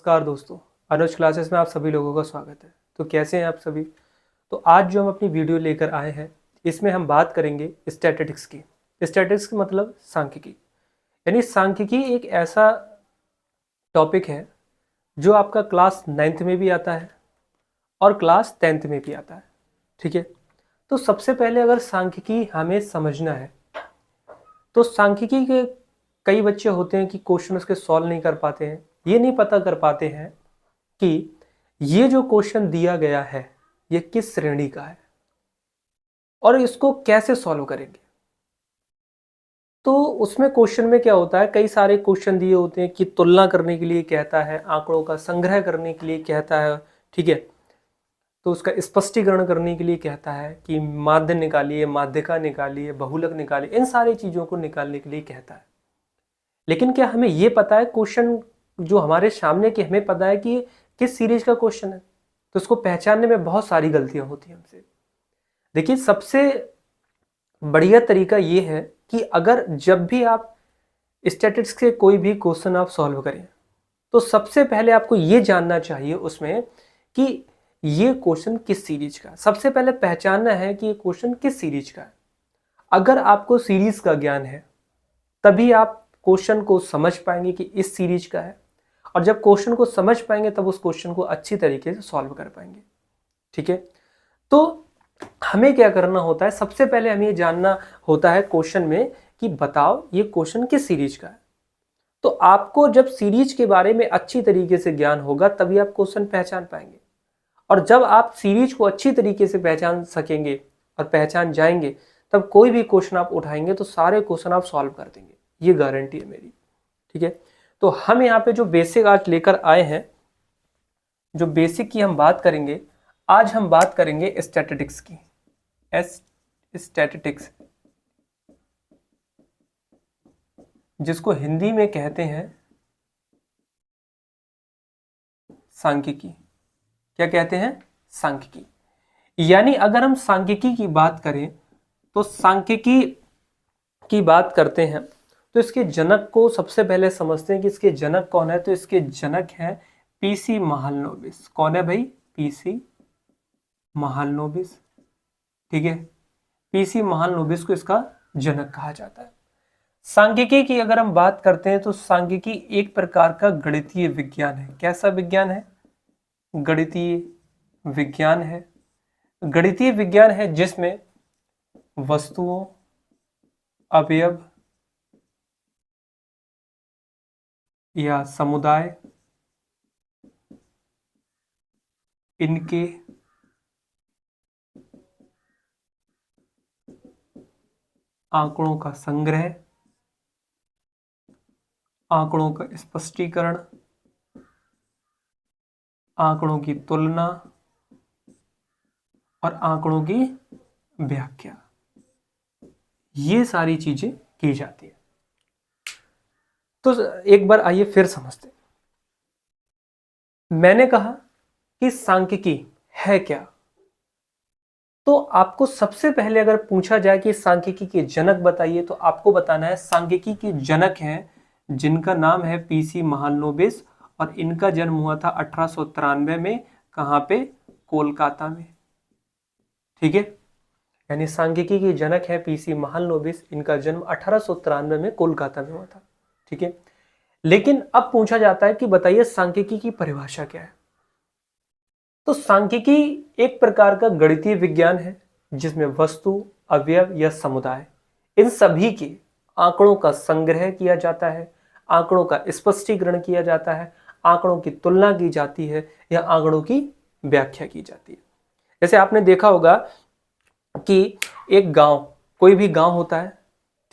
नमस्कार दोस्तों, अनुज क्लासेस में आप सभी लोगों का स्वागत है। तो कैसे हैं आप सभी। तो आज जो हम अपनी वीडियो लेकर आए हैं, इसमें हम बात करेंगे स्टैटिस्टिक्स की। स्टैटिस्टिक्स का मतलब सांख्यिकी, यानी सांख्यिकी एक ऐसा टॉपिक है जो आपका क्लास 9th में भी आता है और क्लास 10th में भी आता है। ठीक है, तो सबसे पहले अगर सांख्यिकी हमें समझना है तो सांख्यिकी के कई बच्चे होते हैं कि क्वेश्चन उसके सॉल्व नहीं कर पाते हैं, ये नहीं पता कर पाते हैं कि ये जो क्वेश्चन दिया गया है ये किस श्रेणी का है और इसको कैसे सॉल्व करेंगे। तो उसमें क्वेश्चन में क्या होता है, कई सारे क्वेश्चन दिए होते हैं कि तुलना करने के लिए कहता है, आंकड़ों का संग्रह करने के लिए कहता है। ठीक है, तो उसका स्पष्टीकरण करने के लिए कहता है कि माध्य निकालिए, माध्यिका निकालिए, बहुलक निकालिए, इन सारी चीज़ों को निकालने के लिए कहता है। लेकिन क्या हमें ये पता है क्वेश्चन जो हमारे सामने कि हमें पता है कि किस सीरीज का क्वेश्चन है। तो इसको पहचानने में बहुत सारी गलतियां होती हैं हमसे। देखिए, सबसे बढ़िया तरीका ये है कि अगर जब भी आप स्टैटिस्टिक्स के कोई भी क्वेश्चन आप सॉल्व करें तो सबसे पहले आपको ये जानना चाहिए उसमें कि ये क्वेश्चन किस सीरीज का। सबसे पहले पहचानना है कि ये क्वेश्चन किस सीरीज का है। अगर आपको सीरीज का ज्ञान है तभी आप क्वेश्चन को समझ पाएंगे कि इस सीरीज का है, और जब क्वेश्चन को समझ पाएंगे तब उस क्वेश्चन को अच्छी तरीके से सॉल्व कर पाएंगे। ठीक है, तो हमें क्या करना होता है, सबसे पहले हमें ये जानना होता है क्वेश्चन में कि बताओ ये क्वेश्चन किस सीरीज का है। तो आपको जब सीरीज के बारे में अच्छी तरीके से ज्ञान होगा तभी आप क्वेश्चन पहचान पाएंगे, और जब आप सीरीज को अच्छी तरीके से पहचान सकेंगे और पहचान जाएंगे तब कोई भी क्वेश्चन आप उठाएंगे तो सारे क्वेश्चन आप सॉल्व कर देंगे, ये गारंटी है मेरी। ठीक है, तो हम यहाँ पे जो बेसिक आज लेकर आए हैं, जो बेसिक की हम बात करेंगे, आज हम बात करेंगे स्टैटिस्टिक्स की। स्टैटिस्टिक्स, जिसको हिंदी में कहते हैं सांख्यिकी। क्या कहते हैं? सांख्यिकी। यानी अगर हम सांख्यिकी की बात करें तो सांख्यिकी की बात करते हैं तो इसके जनक को सबसे पहले समझते हैं कि इसके जनक कौन है। तो इसके जनक है पीसी महालनोबिस। कौन है भाई? पीसी महालनोबिस। ठीक है, पीसी महालनोबिस को इसका जनक कहा जाता है। सांख्यिकी की अगर हम बात करते हैं तो सांख्यिकी एक प्रकार का गणितीय विज्ञान है। कैसा विज्ञान है? गणितीय विज्ञान है। गणितीय विज्ञान है जिसमें वस्तुओं, अवयव या समुदाय, इनके आंकड़ों का संग्रह, आंकड़ों का स्पष्टीकरण, आंकड़ों की तुलना और आंकड़ों की व्याख्या, ये सारी चीजें की जाती है। तो एक बार आइए फिर समझते हैं। मैंने कहा कि सांख्यिकी है क्या, तो आपको सबसे पहले अगर पूछा जाए कि सांख्यिकी के जनक बताइए तो आपको बताना है सांख्यिकी के जनक हैं जिनका नाम है पीसी महालनोबिस, और इनका जन्म हुआ था 1893 में। कहां पे? कोलकाता में। ठीक है, यानी सांख्यिकी के जनक है पीसी महालनोबिस, इनका जन्म 1893 में कोलकाता में हुआ था। ठीक है, लेकिन अब पूछा जाता है कि बताइए सांख्यिकी की परिभाषा क्या है। तो सांख्यिकी एक प्रकार का गणितीय विज्ञान है जिसमें वस्तु, अवयव या समुदाय, इन सभी के आंकड़ों का संग्रह किया जाता है, आंकड़ों का स्पष्टीकरण किया जाता है, आंकड़ों की तुलना की जाती है या आंकड़ों की व्याख्या की जाती है। जैसे आपने देखा होगा कि एक गांव, कोई भी गांव होता है,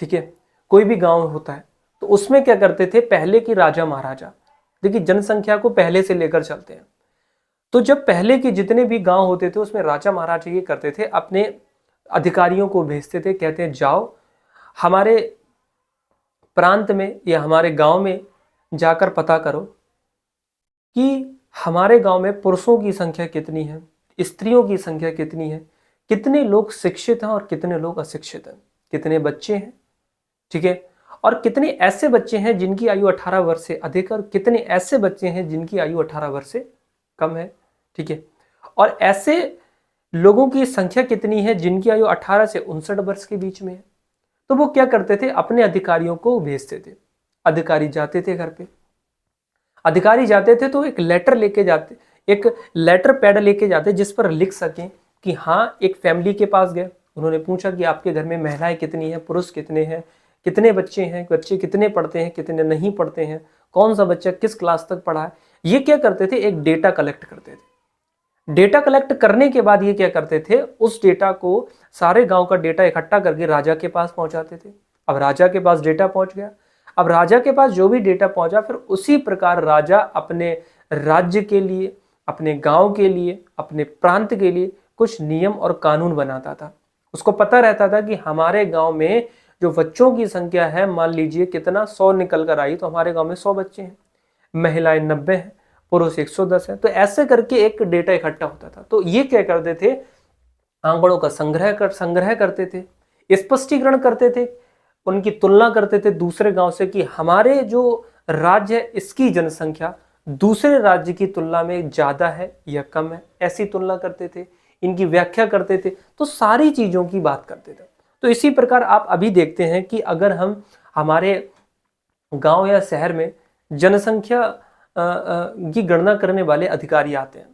ठीक है, कोई भी गांव होता है तो उसमें क्या करते थे पहले की राजा महाराजा। देखिए, जनसंख्या को पहले से लेकर चलते हैं। तो जब पहले के जितने भी गांव होते थे उसमें राजा महाराजा ये करते थे, अपने अधिकारियों को भेजते थे, कहते हैं जाओ हमारे प्रांत में या हमारे गांव में जाकर पता करो कि हमारे गांव में पुरुषों की संख्या कितनी है, स्त्रियों की संख्या कितनी है, कितने लोग शिक्षित हैं और कितने लोग अशिक्षित हैं, कितने बच्चे हैं। ठीक है, और कितने ऐसे बच्चे हैं जिनकी आयु 18 वर्ष से अधिक और कितने ऐसे बच्चे हैं जिनकी आयु 18 वर्ष से कम है। ठीक है, और ऐसे लोगों की संख्या कितनी है जिनकी आयु 18 से 59 वर्ष के बीच में है। तो वो क्या करते थे, अपने अधिकारियों को भेजते थे। अधिकारी जाते थे घर पे, अधिकारी जाते थे तो एक लेटर लेके जाते, एक लेटर पैड लेके जाते जिस पर लिख सकें कि हाँ, एक फैमिली के पास गए, उन्होंने पूछा कि आपके घर में महिलाएं कितनी हैं, पुरुष कितने हैं, कितने बच्चे हैं, बच्चे कितने पढ़ते हैं, कितने नहीं पढ़ते हैं, कौन सा बच्चा किस क्लास तक पढ़ा है। ये क्या करते थे, एक डेटा कलेक्ट करते थे। डेटा कलेक्ट करने के बाद ये क्या करते थे, उस डेटा को, सारे गांव का डेटा इकट्ठा करके राजा के पास पहुंचाते थे। अब राजा के पास डेटा पहुंच गया, अब राजा के पास जो भी डेटा पहुंचा, फिर उसी प्रकार राजा अपने राज्य के लिए, अपने गांव के लिए, अपने प्रांत के लिए कुछ नियम और कानून बनाता था। उसको पता रहता था कि हमारे गांव में जो बच्चों की संख्या है, मान लीजिए कितना, 100 निकल कर आई, तो हमारे गांव में 100 बच्चे हैं, महिलाएं 90 हैं, पुरुष 110 है। तो ऐसे करके एक डेटा इकट्ठा होता था। तो ये क्या करते थे, आंकड़ों का संग्रह करते थे, स्पष्टीकरण करते थे, उनकी तुलना करते थे दूसरे गांव से कि हमारे जो राज्य है इसकी जनसंख्या दूसरे राज्य की तुलना में ज्यादा है या कम है, ऐसी तुलना करते थे, इनकी व्याख्या करते थे, तो सारी चीजों की बात करते थे। तो इसी प्रकार आप अभी देखते हैं कि अगर हम हमारे गांव या शहर में जनसंख्या की गणना करने वाले अधिकारी आते हैं,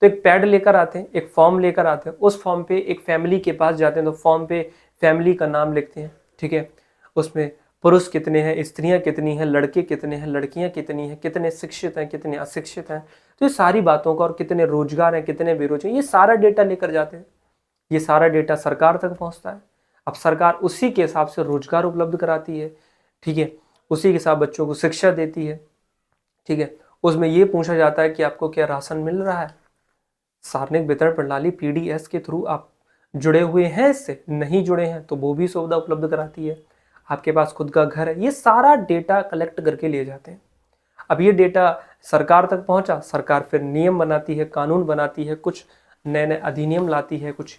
तो एक पैड लेकर आते हैं, एक फॉर्म लेकर आते हैं, उस फॉर्म पे एक फैमिली के पास जाते हैं, तो फॉर्म पे फैमिली का नाम लिखते हैं। ठीक है, उसमें पुरुष कितने हैं, स्त्रियां कितनी हैं, लड़के कितने हैं, लड़कियां कितनी हैं, कितने शिक्षित हैं, कितने अशिक्षित हैं, तो ये सारी बातों का, और कितने रोजगार हैं, कितने बेरोजगार, ये सारा डेटा लेकर जाते हैं। ये सारा डेटा सरकार तक पहुंचता है। अब सरकार उसी के हिसाब से रोजगार उपलब्ध कराती है। ठीक है, उसी के हिसाब बच्चों को शिक्षा देती है। ठीक है, उसमें ये पूछा जाता है कि आपको क्या राशन मिल रहा है, सार्वजनिक वितरण प्रणाली पीडीएस के थ्रू आप जुड़े हुए हैं, इससे नहीं जुड़े हैं तो वो भी सुविधा उपलब्ध कराती है। आपके पास खुद का घर है, ये सारा डेटा कलेक्ट करके ले जाते हैं। अब ये डेटा सरकार तक पहुंचा, सरकार फिर नियम बनाती है, कानून बनाती है, कुछ नए नए अधिनियम लाती है कुछ।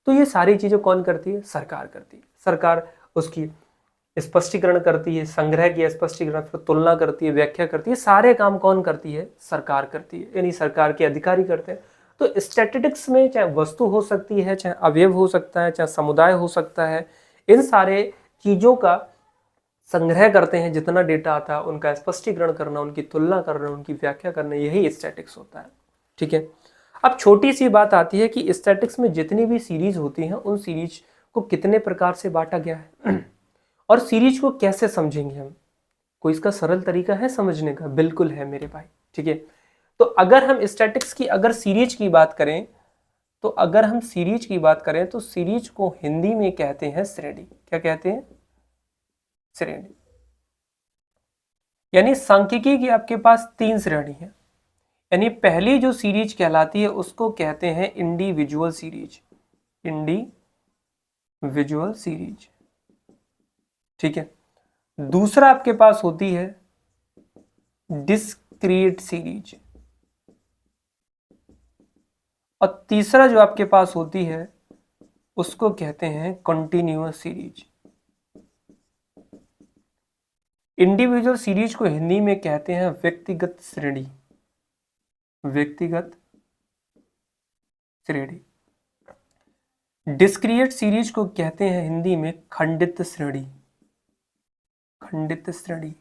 तो ये सारी चीजें कौन करती है, सरकार करती है। सरकार उसकी स्पष्टीकरण करती है, संग्रह की स्पष्टीकरण, फिर तुलना करती है, व्याख्या करती है, सारे काम कौन करती है, सरकार करती है, यानी सरकार के अधिकारी करते हैं। तो स्टैटिस्टिक्स में चाहे वस्तु हो सकती है, चाहे अवयव हो सकता है, चाहे समुदाय हो सकता है, इन सारे चीजों का संग्रह करते हैं। जितना डेटा आता है उनका स्पष्टीकरण करना, उनकी तुलना करना, उनकी व्याख्या करना, यही स्टैटिस्टिक्स होता है। ठीक है, अब छोटी सी बात आती है कि स्टैटिस्टिक्स में जितनी भी सीरीज होती हैं उन सीरीज को कितने प्रकार से बांटा गया है और सीरीज को कैसे समझेंगे हम। कोई इसका सरल तरीका है समझने का? बिल्कुल है मेरे भाई। ठीक है, तो अगर हम स्टैटिस्टिक्स की अगर सीरीज की बात करें, तो अगर हम सीरीज की बात करें तो सीरीज को हिंदी में कहते हैं श्रेणी। क्या कहते हैं? श्रेणी। यानी सांख्यिकी की आपके पास 3 श्रेणी है। यानी पहली जो सीरीज कहलाती है उसको कहते हैं इंडिविजुअल सीरीज। Individual series. ठीक है, दूसरा आपके पास होती है डिस्क्रीट सीरीज, और तीसरा जो आपके पास होती है उसको कहते हैं कंटिन्यूअस सीरीज। इंडिविजुअल सीरीज को हिंदी में कहते हैं व्यक्तिगत श्रेणी। व्यक्तिगत श्रेणी। डिस्क्रीट सीरीज को कहते हैं हिंदी में खंडित श्रेणी। खंडित श्रेणी।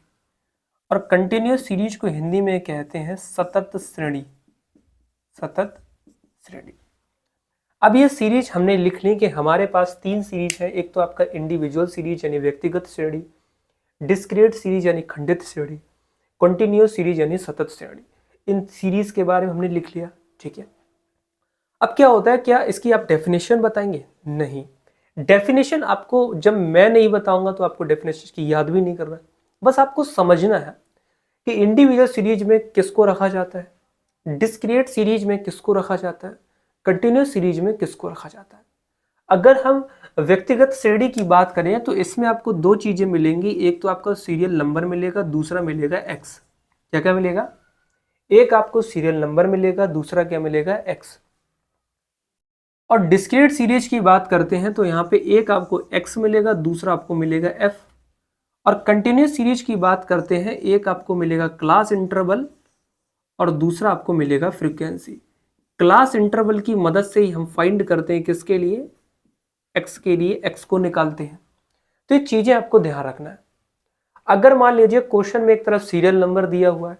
और कंटिन्यूअस सीरीज को हिंदी में कहते हैं सतत श्रेणी। सतत श्रेणी। अब ये सीरीज हमने लिख ली कि हमारे पास 3 सीरीज है। एक तो आपका इंडिविजुअल सीरीज यानी व्यक्तिगत श्रेणी, डिस्क्रीट सीरीज यानी खंडित श्रेणी, कंटिन्यूअस सीरीज यानी सतत श्रेणी। इन सीरीज के बारे में हमने लिख लिया। ठीक है, अब क्या होता है, क्या इसकी आप डेफिनेशन बताएंगे? नहीं, डेफिनेशन आपको जब मैं नहीं बताऊंगा तो आपको डेफिनेशन की याद भी नहीं करना है। बस आपको समझना है कि इंडिविजुअल सीरीज में किसको रखा जाता है, डिस्क्रीट सीरीज में किसको रखा जाता है, कंटिन्यूअस सीरीज में किसको रखा जाता है। अगर हम व्यक्तिगत श्रेणी की बात करें तो इसमें आपको 2 चीजें मिलेंगी। एक तो आपका सीरियल नंबर मिलेगा, दूसरा मिलेगा एक्स। क्या क्या मिलेगा? एक आपको सीरियल नंबर मिलेगा, दूसरा क्या मिलेगा? एक्स। और डिस्क्रीट सीरीज की बात करते हैं तो यहाँ पे एक आपको एक्स मिलेगा, दूसरा आपको मिलेगा एफ। और कंटिन्यूस सीरीज की बात करते हैं, एक आपको मिलेगा क्लास इंटरवल और दूसरा आपको मिलेगा फ्रीक्वेंसी। क्लास इंटरवल की मदद से ही हम फाइंड करते हैं किसके लिए, एक्स के लिए, एक्स को निकालते हैं। तो ये चीजें आपको ध्यान रखना है। अगर मान लीजिए क्वेश्चन में एक तरफ सीरियल नंबर दिया हुआ है,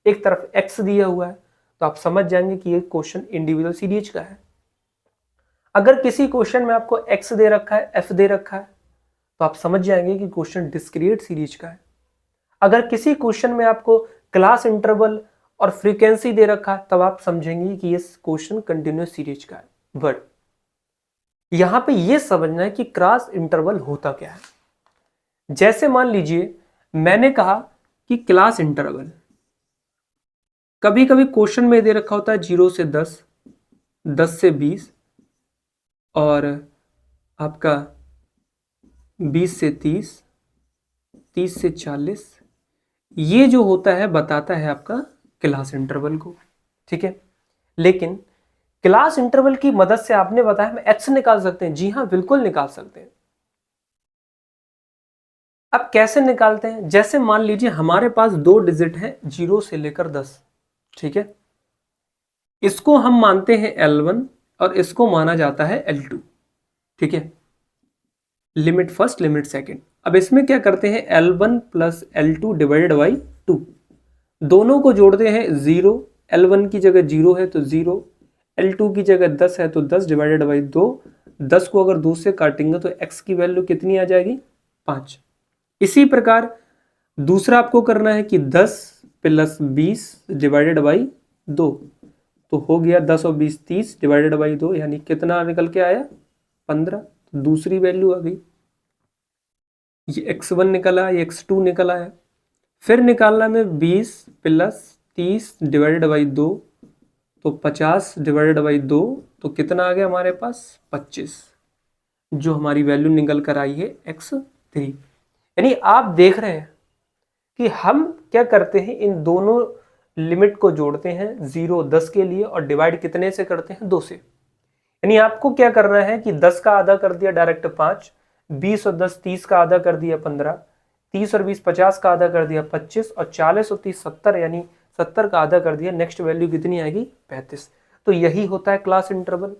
एक तरफ एक्स दिया हुआ है, तो आप समझ जाएंगे कि ये क्वेश्चन इंडिविजुअल सीरीज का है। अगर किसी क्वेश्चन में आपको एक्स दे रखा है, एफ दे रखा है, तो आप समझ जाएंगे कि क्वेश्चन डिस्क्रीट सीरीज का है। अगर किसी क्वेश्चन में आपको क्लास इंटरवल और फ्रीक्वेंसी दे रखा है, तब आप समझेंगे कि ये क्वेश्चन कंटिन्यूस सीरीज का है। बट यहां पे ये समझना है कि क्लास इंटरवल होता क्या है। जैसे मान लीजिए मैंने कहा कि क्लास इंटरवल, कभी कभी क्वेश्चन में दे रखा होता है 0 से 10, 10 से 20 और आपका 20 से 30, 30 से 40। ये जो होता है बताता है आपका क्लास इंटरवल को, ठीक है। लेकिन क्लास इंटरवल की मदद से आपने बताया हम एक्स निकाल सकते हैं। जी हाँ, बिल्कुल निकाल सकते हैं। अब कैसे निकालते हैं, जैसे मान लीजिए हमारे पास 2 डिजिट है 0 से लेकर 10, ठीक है। इसको हम मानते हैं L1 और इसको माना जाता है L2, ठीक है। Limit first limit second. अब इसमें क्या करते हैं, L1 plus L2 divided by 2, दोनों को जोड़ते हैं 0। L1 की जगह 0 है तो 0, L2 की जगह 10 है तो 10 डिवाइडेड बाई 2। 10 को अगर 2 से काटेंगे तो x की वैल्यू कितनी आ जाएगी, 5। इसी प्रकार दूसरा आपको करना है कि 10 प्लस 20 डिवाइडेड बाई 2, तो हो गया 10 और 20 30 डिवाइडेड बाई 2, यानी कितना निकल के आया, 15। तो दूसरी वैल्यू आ गई, ये x1 निकला, ये x2 निकला है। फिर निकालना में 20 प्लस 30 डिवाइडेड बाई 2, तो 50 डिवाइडेड बाई 2, तो कितना आ गया हमारे पास, 25, जो हमारी वैल्यू निकल कर आई है x3। यानी आप देख रहे हैं कि हम क्या करते हैं, इन दोनों लिमिट को जोड़ते हैं 0 10 के लिए और डिवाइड कितने से करते हैं, 2 से। यानी आपको क्या करना है कि 10 का आधा कर दिया डायरेक्ट 5, 20 और 10 30 का आधा कर दिया 15, 30 और 20 50 का आधा कर दिया 25 और 40 और 30 70, यानी 70 का आधा कर दिया। नेक्स्ट वैल्यू कितनी आएगी, 35। तो यही होता है क्लास इंटरवल,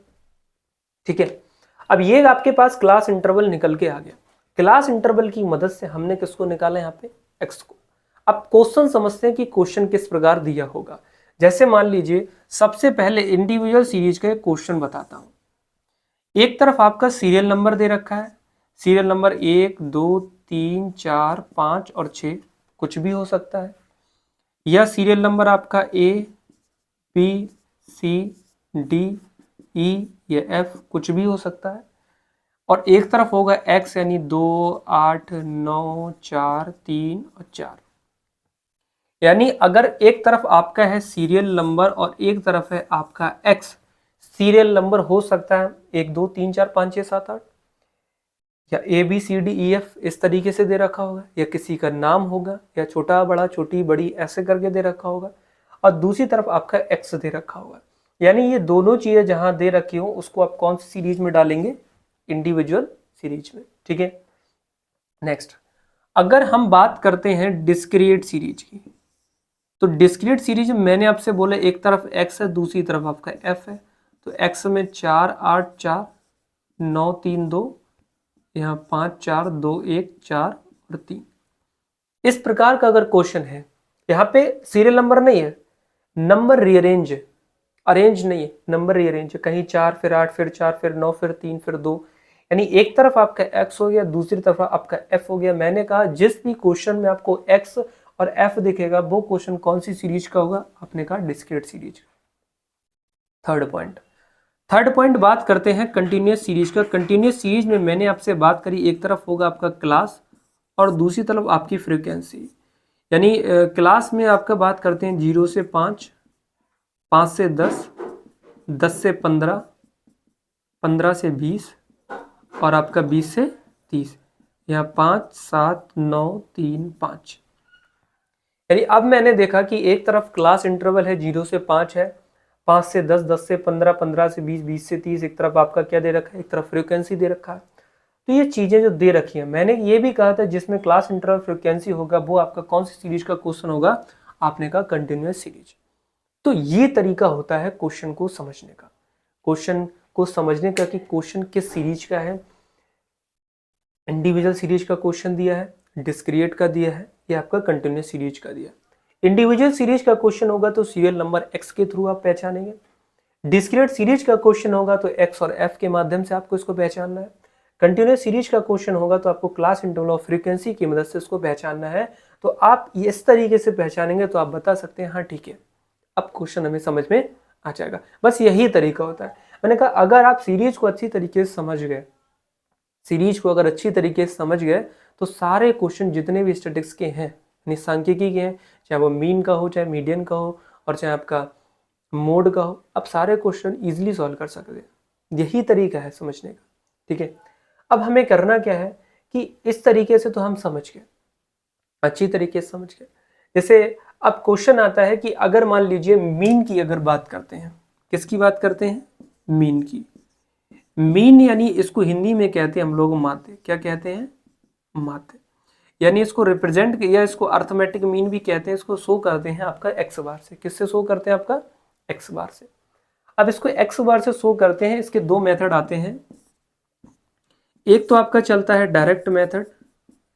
ठीक है। अब ये आपके पास क्लास इंटरवल निकल के आ गया। क्लास इंटरवल की मदद से हमने किसको निकाला, यहाँ पे एक्स को। अब क्वेश्चन समझते हैं कि क्वेश्चन किस प्रकार दिया होगा। जैसे मान लीजिए सबसे पहले इंडिविजुअल सीरीज का क्वेश्चन बताता हूं। एक तरफ आपका सीरियल नंबर दे रखा है, सीरियल नंबर 1 2 3 4 5 और 6, कुछ भी हो सकता है। या सीरियल नंबर आपका A B C D E या F, कुछ भी हो सकता है। और एक तरफ होगा X, यानी 2 8 9 4 3 और 4। यानी अगर एक तरफ आपका है सीरियल नंबर और एक तरफ है आपका X, सीरियल नंबर हो सकता है 1 2 3 4 5 6 7 8, या A B C D E F इस तरीके से दे रखा होगा, या किसी का नाम होगा, या छोटा बड़ा छोटी बड़ी ऐसे करके दे रखा होगा, और दूसरी तरफ आपका X दे रखा होगा। यानी ये दोनों चीजें जहां दे रखी हो उसको आप कौन सी सीरीज में डालेंगे, इंडिविजुअल सीरीज में, ठीक है। नेक्स्ट, अगर हम बात करते हैं डिस्क्रीट सीरीज की, तो डिस्क्रीट सीरीज में मैंने आपसे बोला एक तरफ x है दूसरी तरफ आपका f है, तो x में 4 8 4 9 3 2, यहाँ 5 4 2 1 4 और 3। इस प्रकार का अगर क्वेश्चन है, यहाँ पे सीरियल नंबर नहीं है, नंबर रीअरेंज है, अरेंज नहीं है, नंबर रीअरेंज है। कहीं 4 फिर 8 फिर 4 फिर 9 फिर 3 फिर 2, यानी एक तरफ आपका x हो गया दूसरी तरफ आपका f हो गया। मैंने कहा जिस भी क्वेश्चन में आपको x और f दिखेगा वो क्वेश्चन कौन सी सीरीज का होगा, आपने कहा डिस्क्रीट सीरीज का। थर्ड पॉइंट बात करते हैं कंटिन्यूस सीरीज का। कंटिन्यूस सीरीज में मैंने आपसे बात करी एक तरफ होगा आपका क्लास और दूसरी तरफ आपकी फ्रीक्वेंसी। यानी क्लास में आपका बात करते हैं 0 से 5, 5 से 10, 10 से 15, 15 से 20 और आपका 20 से 30, यहाँ 5 7 9 3 5। यानी अब मैंने देखा कि एक तरफ क्लास इंटरवल है 0 से 5 है, 5 से 10, 10 से 15, 15 से 20, 20 से 30, एक तरफ आपका क्या दे रखा है, एक तरफ फ्रीक्वेंसी दे रखा है। तो ये चीजें जो दे रखी हैं, मैंने ये भी कहा था जिसमें क्लास इंटरवल फ्रीक्वेंसी होगा वो आपका कौन सी सीरीज का क्वेश्चन होगा, आपने कहा कंटिन्यूअस सीरीज। तो ये तरीका होता है क्वेश्चन को समझने का, क्वेश्चन को समझने का कि क्वेश्चन किस सीरीज का है। इंडिविजुअल सीरीज का क्वेश्चन दिया है, डिस्क्रीट का दिया है, या आपका कंटिन्यूअस सीरीज का दिया है। इंडिविजुअल सीरीज का क्वेश्चन होगा तो सीरियल नंबर एक्स के थ्रू आप पहचानेंगे। डिस्क्रीट सीरीज का क्वेश्चन होगा तो एक्स और एफ के माध्यम से आपको इसको पहचानना है। कंटिन्यूअस सीरीज का क्वेश्चन होगा तो आपको क्लास इंटरवल ऑफ फ्रीक्वेंसी की मदद से इसको पहचानना है। तो आप इस तरीके से पहचानेंगे तो आप बता सकते हैं हाँ ठीक है, अब क्वेश्चन हमें समझ में आ जाएगा। बस यही तरीका होता है। मैंने कहा अगर आप सीरीज को अच्छी तरीके से समझ गए, सीरीज को अगर अच्छी तरीके से समझ गए तो सारे क्वेश्चन जितने भी स्टैटिस्टिक्स के हैं, यानी सांख्यिकी के हैं, चाहे वो मीन का हो, चाहे मीडियन का हो, और चाहे आपका मोड का हो, आप सारे क्वेश्चन इजीली सॉल्व कर सकते हैं। यही तरीका है समझने का, ठीक है। अब हमें करना क्या है कि इस तरीके से तो हम समझ गए, अच्छी तरीके से समझ गए। जैसे अब क्वेश्चन आता है कि अगर मान लीजिए मीन की अगर बात करते हैं, किसकी बात करते हैं, मीन की। मीन यानी इसको हिंदी में कहते हैं हम लोग माध्य, क्या कहते हैं, माध्य। यानी इसको रिप्रेजेंट या इसको अर्थमेटिक मीन भी कहते हैं। इसको शो करते हैं आपका एक्स बार से। किससे शो करते हैं, आपका एक्स बार से। अब इसको एक्स बार से शो करते हैं, इसके दो मेथड आते हैं। एक तो आपका चलता है डायरेक्ट मेथड,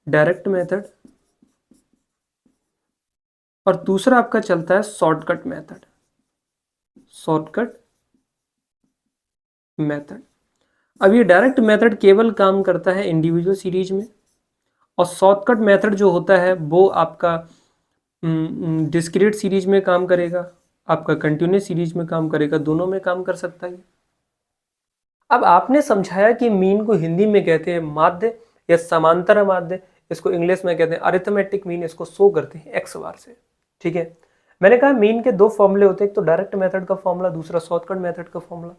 डायरेक्ट मेथड, और दूसरा आपका चलता है शॉर्टकट मेथड, शॉर्टकट मेथड। अब ये डायरेक्ट मेथड केवल काम करता है इंडिविजुअल सीरीज में, और शॉर्टकट मेथड जो होता है वो आपका डिस्क्रीट सीरीज में काम करेगा, आपका कंटिन्यूअस सीरीज में काम करेगा, दोनों में काम कर सकता है। अब आपने समझाया कि मीन को हिंदी में कहते हैं माध्य या समांतर माध्य, इसको इंग्लिश में कहते हैं अरिथमेटिक मीन, इसको शो करते हैं एक्स बार से, ठीक है। मैंने कहा मीन के दो फॉर्मूले होते हैं, एक तो डायरेक्ट मेथड का फॉर्मूला, दूसरा शॉर्टकट मेथड का फॉर्मूला।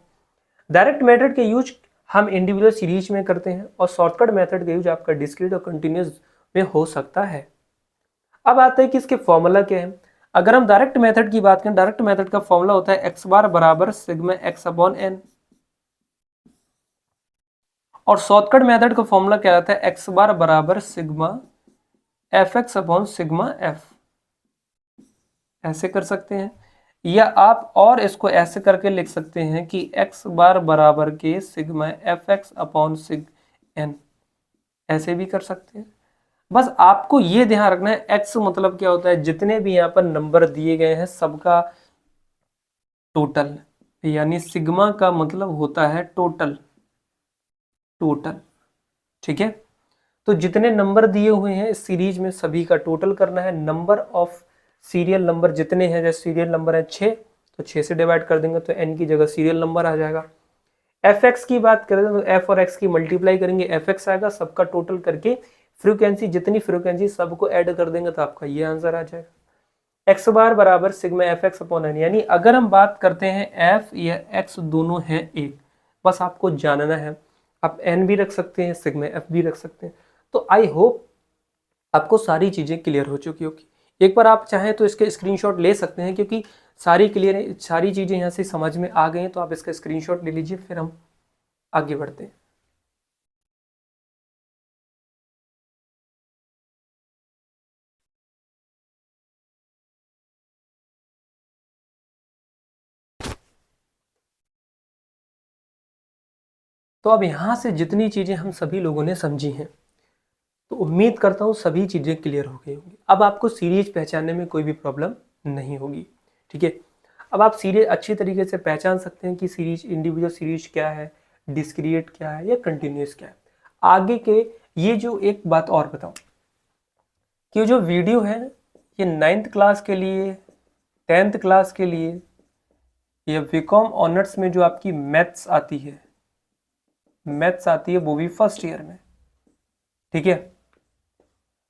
डायरेक्ट मेथड के यूज हम इंडिविजुअल सीरीज में करते हैं, और शॉर्टकट मेथड का यूज आपका डिस्क्रीट और कंटिन्यूअस में हो सकता है। अब आता है कि इसके फॉर्मूला क्या है। अगर हम डायरेक्ट मेथड की बात करें, डायरेक्ट मेथड का फॉर्मूला होता है एक्स बार बराबर सिग्मा एक्स अपॉन एन, और शॉर्टकट मेथड का फॉर्मूला क्या रहता है, एक्स बार बराबर sigma F X upon sigma F. ऐसे कर सकते हैं, या आप और इसको ऐसे करके लिख सकते हैं कि एक्स बार बराबर के सिग्मा एफ एक्स अपॉन सिग एन, ऐसे भी कर सकते हैं। बस आपको ये ध्यान रखना है, एक्स मतलब क्या होता है, जितने भी यहाँ पर नंबर दिए गए हैं सबका टोटल, यानी सिग्मा का मतलब होता है टोटल, टोटल, ठीक है। तो जितने नंबर दिए हुए हैं इस सीरीज में सभी का टोटल करना है। नंबर ऑफ सीरियल नंबर जितने हैं, जैसे सीरियल नंबर है 6, तो 6 से डिवाइड कर देंगे तो n की जगह सीरियल नंबर आ जाएगा। एफ एक्स की बात करें तो एफ और एक्स की मल्टीप्लाई करेंगे, एफ एक्स आएगा, सबका टोटल करके फ्रीक्वेंसी, जितनी फ्रीक्वेंसी सबको ऐड कर देंगे तो आपका ये आंसर आ जाएगा। एक्स बार बराबर sigma F X upon N, यानी अगर हम बात करते हैं एफ या एक्स दोनों हैं एक, बस आपको जानना है। आप एन भी रख सकते हैं, सिग्मा एफ भी रख सकते हैं। तो आई होप आपको सारी चीजें क्लियर हो चुकी होगी। एक बार आप चाहें तो इसके स्क्रीनशॉट ले सकते हैं, क्योंकि सारी क्लियर है, सारी चीजें यहाँ से समझ में आ गई हैं। तो आप इसका स्क्रीनशॉट ले लीजिए, फिर हम आगे बढ़ते हैं। तो अब यहाँ से जितनी चीजें हम सभी लोगों ने समझी हैं, तो उम्मीद करता हूँ सभी चीजें क्लियर हो गई होंगी। अब आपको सीरीज पहचानने में कोई भी प्रॉब्लम नहीं होगी, ठीक है। अब आप सीरीज अच्छी तरीके से पहचान सकते हैं कि सीरीज, इंडिविजुअल सीरीज क्या है, डिस्क्रीट क्या है, या कंटिन्यूअस क्या है। आगे के ये जो एक बात और बताऊं कि जो वीडियो है ये 9th क्लास के लिए, 10th क्लास के लिए, या बीकॉम ऑनर्स में जो आपकी मैथ्स आती है, मैथ्स आती है वो भी फर्स्ट ईयर में, ठीक है,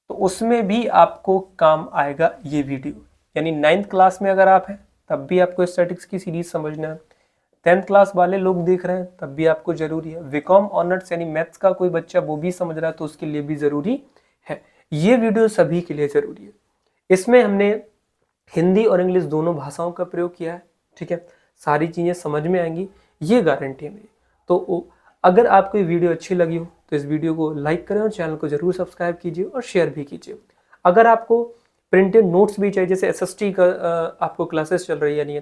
तो उसमें भी आपको काम आएगा ये वीडियो। यानी 9th क्लास में अगर आप हैं तब भी आपको स्टैटिस्टिक्स की सीरीज समझना है, 10th क्लास वाले लोग देख रहे हैं तब भी आपको जरूरी है, बीकॉम ऑनर्स यानी मैथ्स का कोई बच्चा वो भी समझ रहा है तो उसके लिए भी जरूरी है। ये वीडियो सभी के लिए जरूरी है। इसमें हमने हिंदी और इंग्लिश दोनों भाषाओं का प्रयोग किया है, ठीक है। सारी चीजें समझ में आएंगी, ये गारंटी है मेरी। तो अगर आपको ये वीडियो अच्छी लगी हो तो इस वीडियो को लाइक करें और चैनल को जरूर सब्सक्राइब कीजिए और शेयर भी कीजिए। अगर आपको प्रिंटेड नोट्स भी चाहिए, जैसे SST का आपको क्लासेस चल रही है, यानी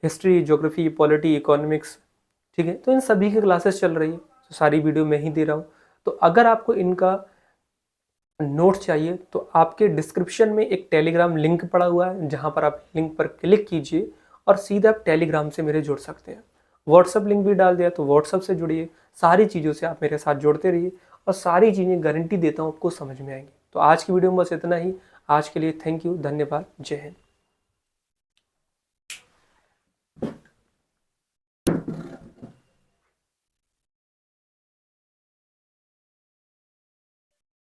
हिस्ट्री, ज्योग्राफी, पॉलिटी, इकोनॉमिक्स, ठीक है, तो इन सभी की क्लासेस चल रही है, तो सारी वीडियो मैं ही दे रहा हूँ। तो अगर आपको इनका नोट्स चाहिए तो आपके डिस्क्रिप्शन में एक टेलीग्राम लिंक पड़ा हुआ है, जहाँ पर आप लिंक पर क्लिक कीजिए और सीधा आप टेलीग्राम से मेरे जुड़ सकते हैं। व्हाट्सअप लिंक भी डाल दिया, तो व्हाट्सअप से जुड़िए। सारी चीज़ों से आप मेरे साथ जुड़ते रहिए और सारी चीज़ें गारंटी देता हूँ आपको समझ में आएंगी। तो आज की वीडियो में बस इतना ही। आज के लिए थैंक यू, धन्यवाद, जय हिंद।